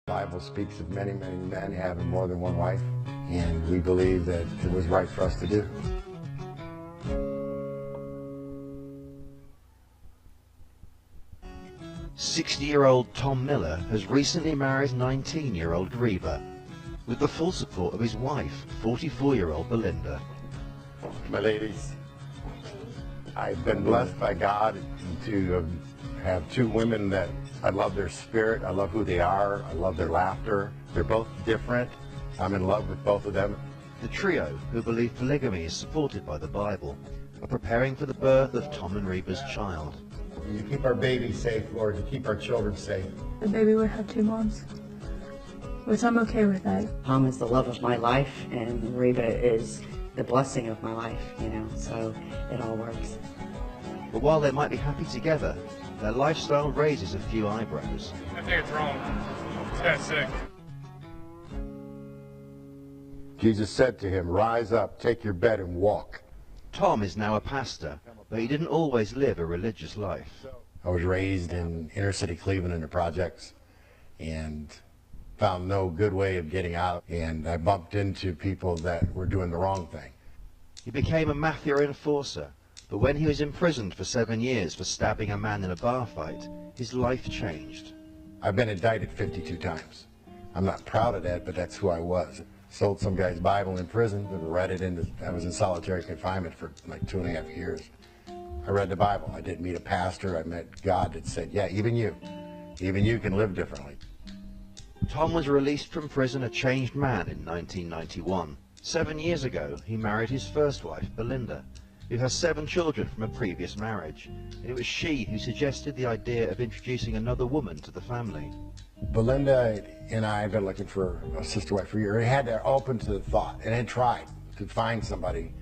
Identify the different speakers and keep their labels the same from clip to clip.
Speaker 1: The Bible speaks of many, many men having more than one wife, and we believe that it was right for us to do.
Speaker 2: "60-year-old Tom Miller has recently married 19-year-old Reba, with the full support of his wife, 44-year-old Belinda.
Speaker 1: My ladies, I've been blessed by God to have two women that I love their spirit, I love who they are, I love their laughter. They're both different. I'm in love with both of them.
Speaker 2: The trio, who believe polygamy is supported by the Bible, are preparing for the birth of Tom and Reba's child.
Speaker 1: You keep our baby safe, Lord, you keep our children safe.
Speaker 3: The baby would have two moms, which I'm okay with that.
Speaker 4: Tom is the love of my life, and Reba is the blessing of my life, you know, so it all works.
Speaker 2: But while they might be happy together, their lifestyle raises a few eyebrows.
Speaker 5: I think it's wrong. It's kind of sick.
Speaker 1: Jesus said to him, "Rise up, take your bed and walk."
Speaker 2: Tom is now a pastor, but he didn't always live a religious life.
Speaker 1: I was raised in inner city Cleveland in the projects and found no good way of getting out, and I bumped into people that were doing the wrong thing.
Speaker 2: He became a mafia enforcer, but when he was imprisoned for 7 years for stabbing a man in a bar fight, his life changed.
Speaker 1: I've been indicted 52 times. I'm not proud of that, but that's who I was. Sold some guy's Bible in prison, and read it I was in solitary confinement for like 2.5 years. I read the Bible. I didn't meet a pastor. I met God that said, yeah, even you can live differently.
Speaker 2: Tom was released from prison a changed man in 1991. 7 years ago, he married his first wife, Belinda, who has 7 children from a previous marriage. And it was she who suggested the idea of introducing another woman to the family.
Speaker 1: Belinda and I have been looking for a sister wife for years. I had to open to the thought and had tried to find somebody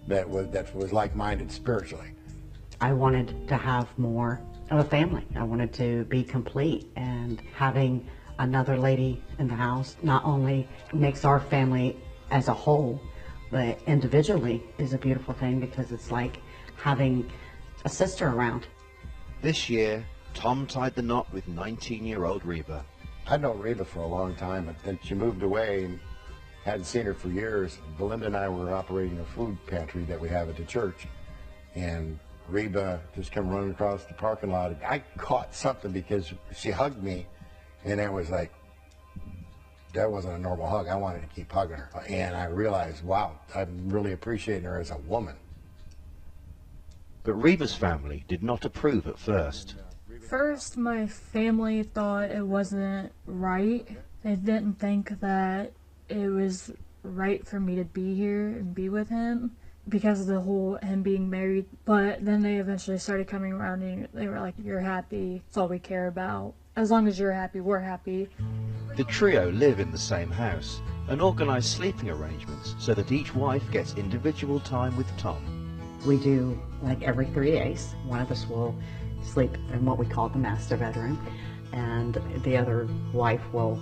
Speaker 1: that was like-minded spiritually.
Speaker 4: I wanted to have more of a family. I wanted to be complete, and having another lady in the house not only makes our family as a whole, but individually is a beautiful thing, because it's like having a sister around.
Speaker 2: This year, Tom tied the knot with 19-year-old Reba.
Speaker 1: I'd known Reba for a long time, but then she moved away and hadn't seen her for years. Belinda and I were operating a food pantry that we have at the church, and Reba just came running across the parking lot. I caught something because she hugged me, and I was like, that wasn't a normal hug. I wanted to keep hugging her. And I realized, wow, I'm really appreciating her as a woman.
Speaker 2: But Reba's family did not approve at first.
Speaker 3: First, my family thought it wasn't right. They didn't think that it was right for me to be here and be with him because of the whole him being married. But then they eventually started coming around and they were like, you're happy, that's all we care about. As long as you're happy, we're happy.
Speaker 2: The trio live in the same house and organise sleeping arrangements so that each wife gets individual time with Tom.
Speaker 4: We do, like every 3 days, one of us will sleep in what we call the master bedroom, and the other wife will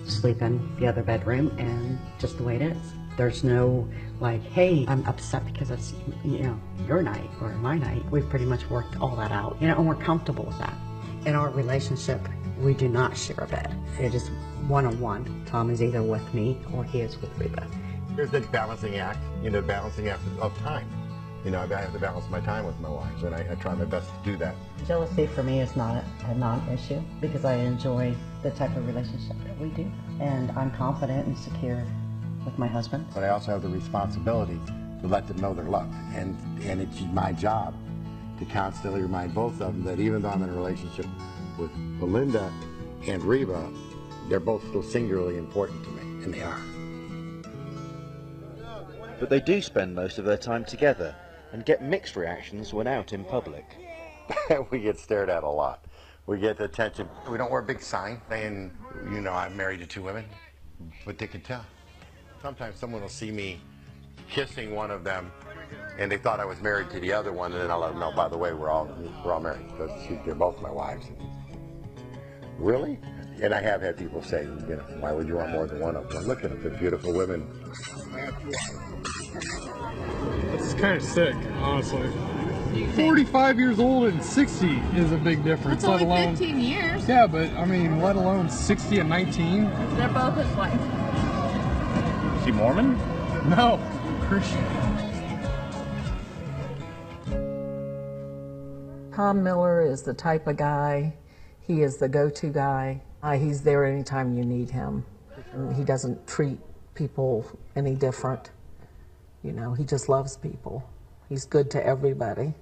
Speaker 4: sleep in the other bedroom, and just the way it is. There's no like, hey, I'm upset because it's, you know, your night or my night. We've pretty much worked all that out, you know, and we're comfortable with that. In our relationship, we do not share a bed. It is one-on-one. Tom is either with me or he is with Reba.
Speaker 1: There's the balancing act, you know, balancing act of time. You know, I have to balance my time with my wife, and I try my best to do that.
Speaker 4: Jealousy for me is not a non-issue, because I enjoy the type of relationship that we do. And I'm confident and secure with my husband.
Speaker 1: But I also have the responsibility to let them know they're loved. And it's my job to constantly remind both of them that even though I'm in a relationship with Belinda and Reba, they're both still singularly important to me, and they are.
Speaker 2: But they do spend most of their time together and get mixed reactions when out in public.
Speaker 1: We get stared at a lot. We get the attention. We don't wear a big sign saying, you know, I'm married to 2 women, but they can tell. Sometimes someone will see me kissing one of them, and they thought I was married to the other one, and then I'll let them know, by the way, we're all married, because they're both my wives. Really? And I have had people say, you know, why would you want more than one of them? Look at the beautiful women.
Speaker 5: It's kind of sick, honestly.
Speaker 3: Do you think?
Speaker 5: 45 years old and 60 is a big difference.
Speaker 3: That's only
Speaker 5: let alone
Speaker 3: 15 years.
Speaker 5: Yeah, but I mean, let alone 60 and 19.
Speaker 3: They're both his wife.
Speaker 6: Is he Mormon?
Speaker 5: No, Christian.
Speaker 7: Tom Miller is the type of guy, he is the go-to guy. He's there anytime you need him. And he doesn't treat people any different. You know, he just loves people. He's good to everybody.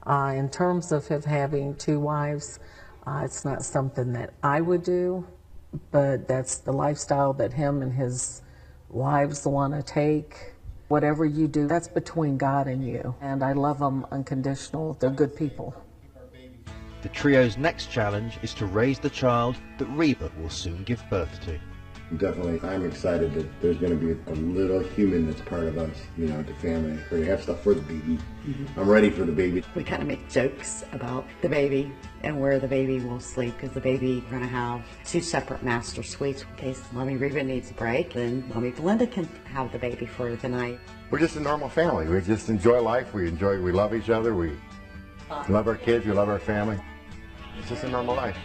Speaker 7: In terms of him having two wives, it's not something that I would do, but that's the lifestyle that him and his wives want to take. Whatever you do, that's between God and you. And I love them unconditional. They're good people.
Speaker 2: The trio's next challenge is to raise the child that Reba will soon give birth to.
Speaker 1: Definitely, I'm excited that there's going to be a little human that's part of us, you know, the family. We're going to have stuff for the baby. I'm ready for the baby.
Speaker 4: We kind of make jokes about the baby and where the baby will sleep, because the baby, we're going to have 2 separate master suites in case Mommy Reba needs a break. Then Mommy Belinda can have the baby for the night.
Speaker 1: We're just a normal family. We just enjoy life. We love each other. We love our kids. We love our family. It's just a normal life.